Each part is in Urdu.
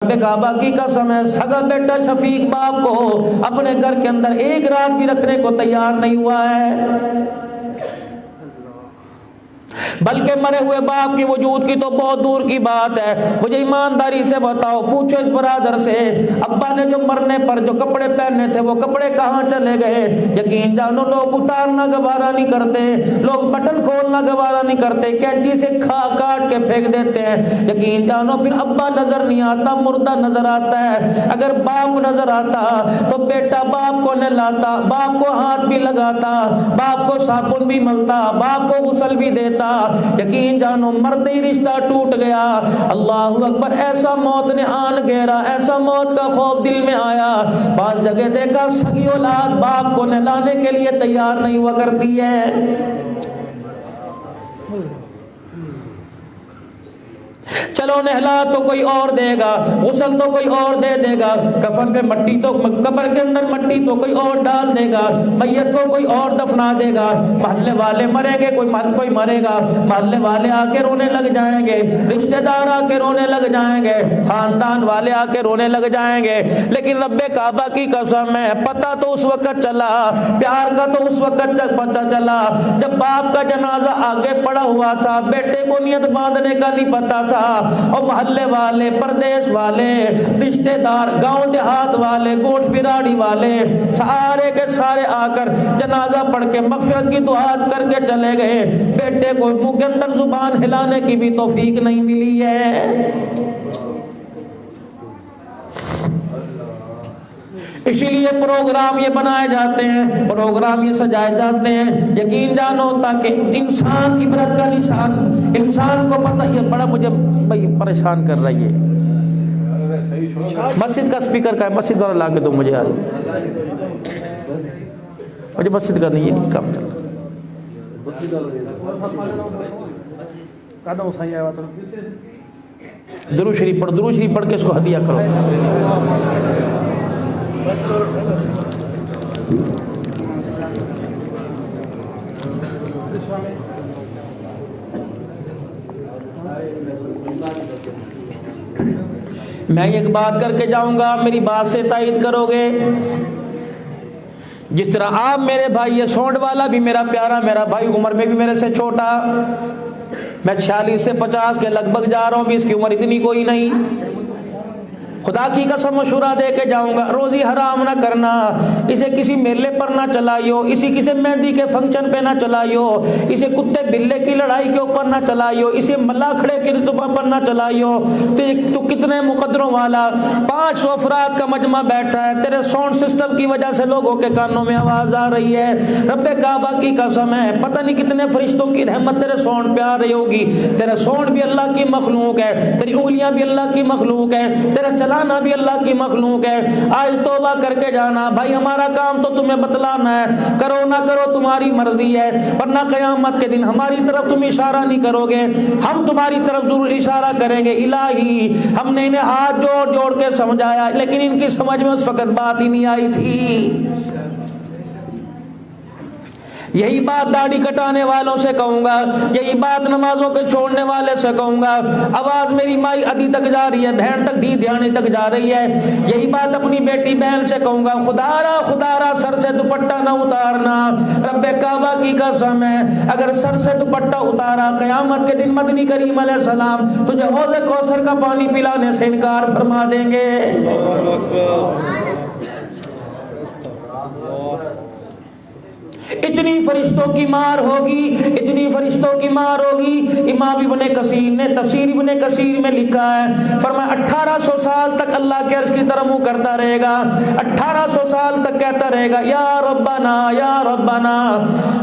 کعبہ کی قسم ہے، سگا بیٹا شفیق باپ کو اپنے گھر کے اندر ایک رات بھی رکھنے کو تیار نہیں ہوا ہے، بلکہ مرے ہوئے باپ کی وجود کی تو بہت دور کی بات ہے۔ مجھے ایمانداری سے بتاؤ، پوچھو اس برادر سے، ابا نے جو مرنے پر جو کپڑے پہننے تھے وہ کپڑے کہاں چلے گئے؟ یقین جانو لوگ اتارنا گوارا نہیں کرتے، لوگ بٹن کھولنا گوارا نہیں کرتے، کینچی سے کاٹ کے پھینک دیتے ہیں۔ یقین جانو پھر ابا نظر نہیں آتا، مردہ نظر آتا ہے۔ اگر باپ نظر آتا تو بیٹا باپ کو نہلاتا، باپ کو ہاتھ بھی لگاتا، باپ کو صابن بھی ملتا، باپ کو غسل بھی دیتا۔ یقین جانو مرتے ہی رشتہ ٹوٹ گیا۔ اللہ اکبر، ایسا موت نے آن گھیرا، ایسا موت کا خوف دل میں آیا۔ بعض جگہ دیکھا سگی اولاد باپ کو نہلانے کے لیے تیار نہیں ہوا کرتی ہے۔ چلو نہلا تو کوئی اور دے گا، غسل تو کوئی اور دے دے گا، کفن پہ مٹی تو قبر کے اندر مٹی تو کوئی اور ڈال دے گا، میت کو کوئی اور دفنا دے گا، محلے والے مریں گے، کوئی مرے گا، محلے والے آ کے رونے لگ جائیں گے، رشتہ دار آ کے رونے لگ جائیں گے، خاندان والے آ کے رونے لگ جائیں گے۔ لیکن رب کعبہ کی قسم ہے، پتہ تو اس وقت چلا، پیار کا تو اس وقت تک پتہ چلا جب باپ کا جنازہ آگے پڑا ہوا تھا، بیٹے کو نیت باندھنے کا نہیں پتا تھا، اور محلے والے، پردیس والے، رشتہ دار، گاؤں دیہات والے، گوٹھ براڑی والے سارے کے سارے آ کر جنازہ پڑھ کے مغفرت کی دعا کر کے چلے گئے۔ بیٹے کو منہ کے اندر زبان ہلانے کی بھی توفیق نہیں ملی ہے۔ اسی لیے پروگرام یہ بنائے جاتے ہیں، پروگرام یہ سجائے جاتے ہیں، یقین جانو تاکہ انسان عبرت کا نشان، انسان کو پتہ، یہ بڑا مجھے بھائی پریشان کر رہی ہے، مسجد کا سپیکر کا ہے، مسجد والا لا کے دو مجھے، یار مجھے مسجد کا نہیں کام چل رہا۔ درود شریف پڑھ، درود شریف پڑھ کے اس کو ہدیہ کرو۔ میں ایک بات کر کے جاؤں گا، میری بات سے تائید کرو گے؟ جس طرح آپ میرے بھائی، یہ سونڈ والا بھی میرا پیارا میرا بھائی، عمر میں بھی میرے سے چھوٹا، میں 46 سے 50 کے لگ بھگ جا رہا ہوں، بھی اس کی عمر اتنی کوئی نہیں۔ خدا کی قسم مشورہ دے کے جاؤں گا، روزی حرام نہ کرنا، اسے کسی میلے پر نہ چلائیو، اسی کسی مہندی کے فنکشن پہ نہ چلائیو، اسے کتے بلے کی لڑائی کے اوپر نہ چلائیو، اسے ملا کھڑے کی رتبہ پر نہ چلائیو۔ تو کتنے مقدروں والا 500 افراد کا مجمع بیٹھا ہے، تیرے ساؤنڈ سسٹم کی وجہ سے لوگوں کے کانوں میں آواز آ رہی ہے، رب کعبہ کی قسم ہے پتہ نہیں کتنے فرشتوں کی رحمت تیرے ساؤنڈ پہ آ رہی ہوگی۔ تیرا ساؤنڈ بھی اللہ کی مخلوق ہے، تیری انگلیاں بھی اللہ کی مخلوق ہے، تیرا چلانا بھی اللہ کی مخلوق ہے۔ آج توبہ کر کے جانا بھائی، ہمارا کام تو تمہیں بتلانا ہے، کرو نہ کرو تمہاری مرضی ہے، ورنہ قیامت کے دن ہماری طرف تم اشارہ نہیں کرو گے، ہم تمہاری طرف ضرور اشارہ کریں گے۔ الہی ہم نے انہیں ہاتھ جوڑ جوڑ کے سمجھایا، لیکن ان کی سمجھ میں اس وقت بات ہی نہیں آئی تھی۔ یہی بات داڑھی کٹانے والوں سے کہوں گا، یہی بات نمازوں کے چھوڑنے والے سے کہوں گا، آواز میری مائی ادھی تک جا رہی ہے، بہن تک دی دھیانے تک جا رہی ہے، یہی بات اپنی بیٹی بہن سے کہوں گا، خدا را سر سے دوپٹہ نہ اتارنا، رب کعبہ کی قسم ہے اگر سر سے دوپٹہ اتارا قیامت کے دن مدنی کریم علیہ السلام تجھے حوض کوثر کا پانی پلانے سے انکار فرما دیں گے۔ اتنی فرشتوں کی مار ہوگی، اتنی فرشتوں کی مار ہوگی۔ امام ابن کثیر نے تفسیر ابن کثیر میں لکھا ہے، فرمایا 1800 سال تک اللہ کے عرش کی طرف منہ کرتا رہے گا، 1800 سال تک کہتا رہے گا یا ربنا یا ربنا،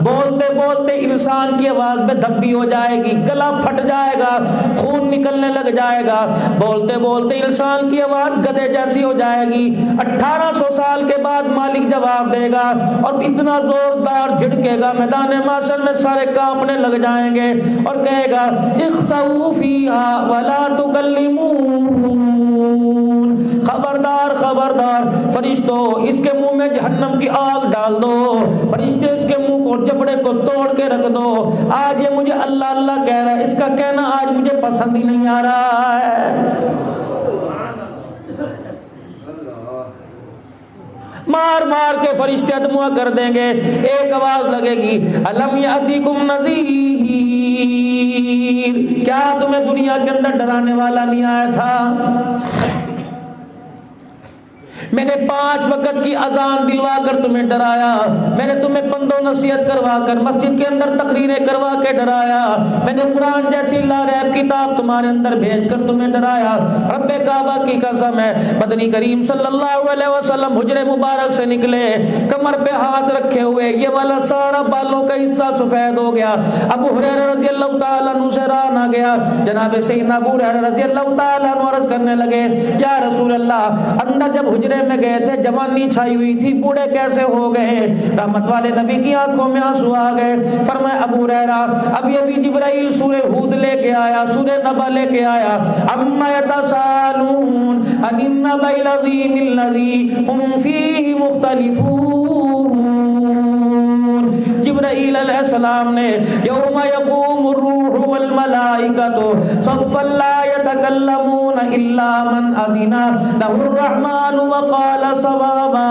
بولتے بولتے انسان کی آواز میں دھبی ہو جائے گی، گلا پھٹ جائے گا، خون نکلنے لگ جائے گا، بولتے بولتے انسان کی آواز گدھے جیسی ہو جائے گی۔ 1800 سال کے بعد مالک جواب دے گا اور اتنا زوردار جھڑکے گا، میدان محشر میں سارے کانپنے لگ جائیں گے اور کہے گا اخسؤوا فیہا ولا تکلمون، خبردار خبردار فرشتوں اس کے منہ میں جہنم کی آگ ڈال دو، فرشتے اس کے منہ کو جبڑے کو توڑ کے رکھ دو، آج یہ مجھے اللہ اللہ کہہ رہا ہے، اس کا کہنا آج مجھے پسند ہی نہیں آ رہا ہے۔ مار مار کے فرشتے ادموا کر دیں گے. ایک آواز لگے گی الم یاتکم نذیر، کیا تمہیں دنیا کے اندر ڈرانے والا نہیں آیا تھا؟ میں نے 5 وقت کی اذان دلوا کر تمہیں ڈرایا، میں نے تمہیں پند و نصیحت کروا کر مسجد کے اندر تقریریں کروا کے ڈرایا، میں نے قرآن جیسی لاریب کتاب تمہارے اندر بھیج کر تمہیں ڈرایا. رب کعبہ کی قسم ہے، مدنی کریم صلی اللہ علیہ وسلم حجرے مبارک سے نکلے، کمر پہ ہاتھ رکھے ہوئے، یہ والا سارا بالوں کا حصہ سفید ہو گیا. ابو ہریرہ رضی اللہ تعالیٰ عنہ سے راہ نہ گیا. جناب سیدنا ابو ہریرہ رضی اللہ تعالیٰ عنہ عرض کرنے لگے یا رسول اللہ، اندر جب حجرے میں گئے تھے جوانی چھائی ہوئی تھی، بوڑھے کیسے ہو گئے؟ رحمت والے نبی کی آنکھوں میں آنسو آ گئے. فرمایا ابو ہریرہ ابھی ابھی جبرائیل سورہ ہود لے کے آیا، سورہ نبا لے کے آیا. اما یتسالون عن النبأ العظیم الذی هم فیہ مختلفون. جبرائیل علیہ السلام نے یوم یقوم الروح والملائکۃ صفا لا یتکلمون الا من اذن لہ الرحمن وقال صوابا.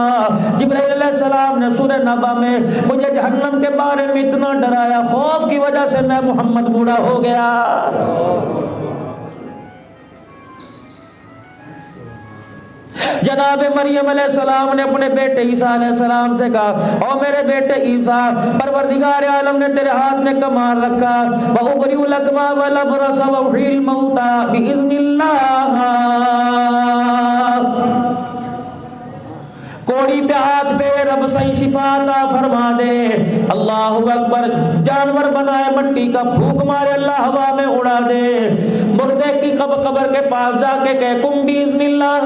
جبرائیل علیہ السلام نے سورہ نبا میں مجھے جہنم کے بارے میں اتنا ڈرایا، خوف کی وجہ سے میں محمد بوڑھا ہو گیا. جناب مریم علیہ السلام نے اپنے بیٹے عیسیٰ علیہ السلام سے کہا او میرے بیٹے عیسیٰ، پروردگار عالم نے تیرے ہاتھ میں کمال رکھا، وَأُبْرِئُ الْأَكْمَحَ وَالْأَبْرَصَ وَأُحْيِي الْمَوْتَى بِإِذْنِ اللَّهِ. کوڑی پہ ہاتھ پہ رب صحیح شفا عطا فرما دے. اللہ اکبر. جانور بنائے مٹی کا پھونک مارے اللہ ہوا میں اڑا دے. مردے کی قبر کے پاس جا کے کہے کم باذن اللہ،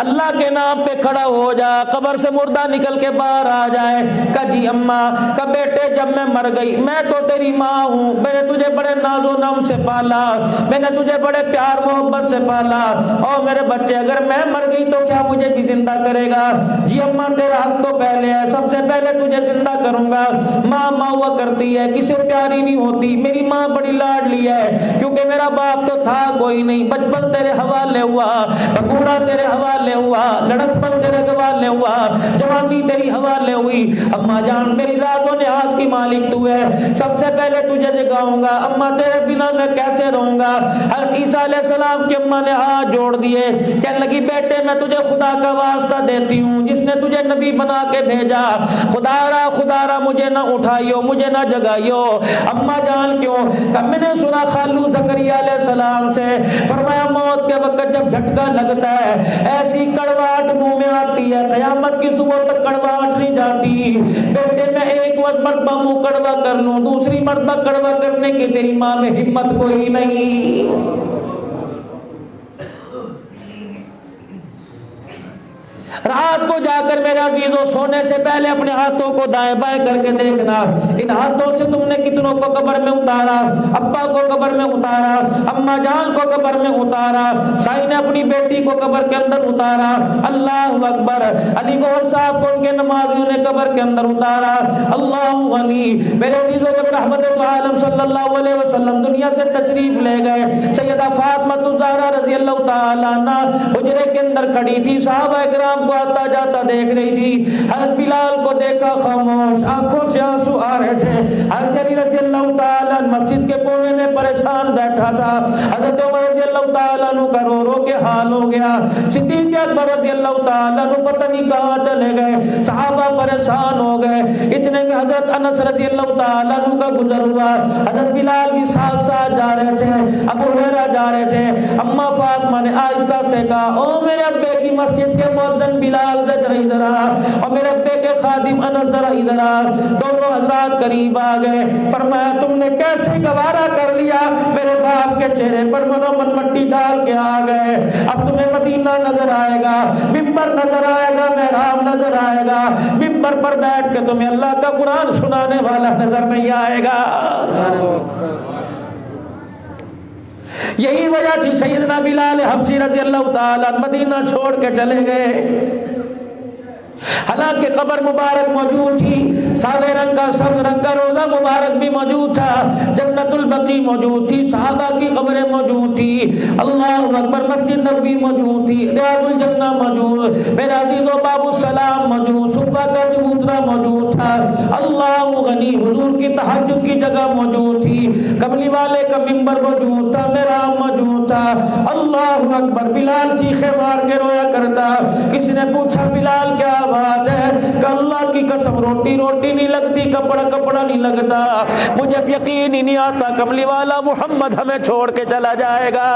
اللہ کے نام پہ کھڑا ہو جا، قبر سے مردہ نکل کے باہر آ جائے. کہا جی اماں، کہا بیٹے جب میں مر گئی، میں تو تیری ماں ہوں، میں نے تجھے بڑے ناز و نام سے پالا، میں نے تجھے بڑے پیار محبت سے پالا، اور میرے بچے اگر میں مر گئی تو کیا مجھے بھی زندہ کرے گا؟ جی اماں تیرا حق تو پہلے ہے، سب سے پہلے تجھے زندہ کروں گا. ماں ماں ہوا کرتی ہے، کسی پیاری نہیں ہوتی. میری ماں بڑی لاڈلی ہے کیونکہ میرا باپ تو تھا کوئی نہیں. بچپن تیرے حوالے ہوا، بگوڑا تیرے حوالے ہوا، لڑکپن تیرے حوالے ہوا، جوانی تیری حوالے ہوئی. اماں جان میری راز و نیاز کی مالک تو ہے، سب سے پہلے تجھے جگاؤں گا. اماں تیرے بنا میں کیسے رہوں گا؟ حضرت عیسیٰ علیہ السلام کی اماں نے ہاتھ جوڑ دیے، کہنے لگی بیٹے میں تجھے خدا کا واسطہ دیتی ہوں جس نے تجھے نبی بنا کے بھیجا، خدا را مجھے نہ اٹھائیو، مجھے نہ جگائیو. اماں جان کیوں؟ کہ میں نے سنا خالو زکریا علیہ السلام سے، فرمایا موت کے وقت جب جھٹکا لگتا ہے ایسی کڑواہٹ منہ میں آتی ہے، قیامت کی صبح تک کڑواہٹ نہیں جاتی. بیٹے میں ایک وقت مرتبہ منہ کڑوا کر لوں، دوسری مرتبہ کڑوا کرنے کی تیری ماں میں ہمت کوئی نہیں. رات کو جا کر میرے عزیزوں سونے سے پہلے اپنے ہاتھوں کو دائیں بائیں کر کے دیکھنا، ان ہاتھوں سے تم نے کتنوں کو قبر میں اتارا. ابا کو قبر میں اتارا، اماں جان کو قبر میں اتارا، سائی نے اپنی بیٹی کو قبر کے اندر اتارا. اللہ اکبر. علی گوہر صاحب کو ان کے نمازیوں نے قبر کے اندر اتارا. اللہ غنی. میرے عزیزوں جب رحمت عالم صلی اللہ علیہ وسلم دنیا سے تشریف لے گئے، سیدہ فاطمہ الزہرا رضی اللہ تعالی عنہ حجرے کے اندر کھڑی تھی، صحابہ کرام کو آتا جاتا دیکھ رہی تھی. حضرت بلال کو دیکھا خاموش، آنکھوں سے آنسو آ رہے تھے. حضرت علی رضی اللہ تعالیٰ مسجد کے کونے میں پریشان بیٹھا تھا. حضرت عمر رضی اللہ تعالیٰ عنہ کا رو رو کے حال ہو گیا. صدیق اکبر رضی اللہ تعالیٰ عنہ پتہ نہیں کہاں چلے گئے، صحابہ پریشان ہو گئے. اتنے میں حضرت انس رضی اللہ تعالیٰ عنہ کا گزر ہوا. حضرت بلال بھی ساتھ ساتھ جا رہے تھے، ابو ہریرہ جا رہے تھے. اماں فاطمہ نے آہستہ سے کہا او میرے ابے کی مسجد کے مؤذن بلال ذرا ادھر آ، اور میرے ابے کے خادم انس ذرا ادھر آ. دونوں حضرات قریب آ گئے. فرمایا تم نے کیسے گوارا کر لیا؟ میرے باپ کے چہرے پر من مٹی ڈال کے آ گئے. اب تمہیں مدینہ نظر آئے گا، ممبر نظر آئے گا، محراب نظر آئے گا. ممبر پر بیٹھ کے تمہیں اللہ کا قرآن سنانے والا نظر نہیں آئے گا. یہی وجہ تھی سیدنا بلال حبشی رضی اللہ تعالیٰ مدینہ چھوڑ کے چلے گئے. حالانکہ قبر مبارک موجود تھی، سابے رنگ کا سبز رنگ کا روزہ مبارک بھی موجود تھا، جنت البقیع موجود تھی، صحابہ کی قبریں موجود تھی، اللہ اکبر، مسجد نبوی موجود تھی، ریاض الجنہ موجود، میرا عزیز و باب السلام موجود، صفہ کا چبوترا موجود تھا، اللہ غنی، حضور کی تہجد کی جگہ موجود تھی، کملی والے کا منبر موجود تھا، محراب موجود تھا، اللہ اکبر۔ بلال چیخے مار کے رویا کرتا، کسی نے پوچھا بلال کیا بات ہے؟ کہ اللہ کی قسم روٹی روٹی نہیں لگتی، کپڑا کپڑا نہیں لگتا، مجھے یقین ہی نہیں آتا کملی والا محمد ہمیں چھوڑ کے چلا جائے گا۔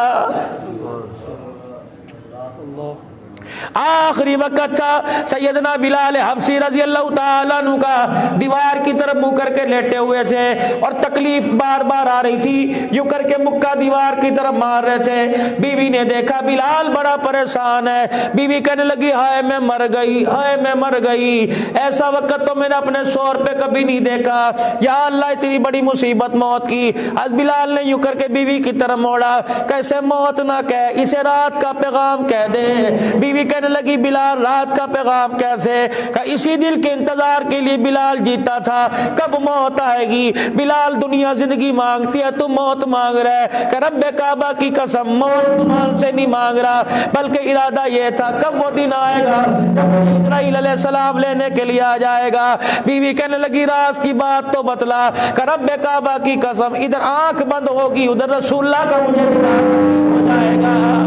آخری وقت تھا، سیدنا بلال حبشی رضی اللہ تعالیٰ عنہ کا دیوار کی طرف منہ کر کے لیٹے ہوئے تھے اور تکلیف بار بار آ رہی تھی، یوں کر کے مکہ دیوار کی طرف مار رہے تھے۔ بیوی نے دیکھا بلال بڑا پریشان ہے، بیوی کہنے لگی ہائے میں مر گئی، ہائے میں مر گئی، ایسا وقت تو میں نے اپنے شوہر پہ کبھی نہیں دیکھا، یا اللہ اتنی بڑی مصیبت موت کی۔ از بلال نے یوں کر کے بیوی کی طرف موڑا، کیسے موت نہ کہہ، اسے رات کا پیغام کہہ دے۔ بیوی کہنے لگی بلال رات کا پیغام کیسے؟ کہ اسی دل کے انتظار کے لیے بلال جیتا تھا، کب موت آئے گی۔ بلال دنیا زندگی مانگتی ہے، تو موت مانگ رہا ہے، کہ رب کعبہ کی قسم موت تمان سے نہیں مانگ رہا، بلکہ ارادہ یہ تھا کب وہ دن آئے گا جب اسرائیل علیہ السلام لینے کے لیے آ جائے گا۔ بیوی کہنے لگی راز کی بات تو بتلا، کہ رب کعبہ کی قسم ادھر آنکھ بند ہوگی ادھر رسول اللہ کا مجھے دیدار نصیب ہو جائے گا۔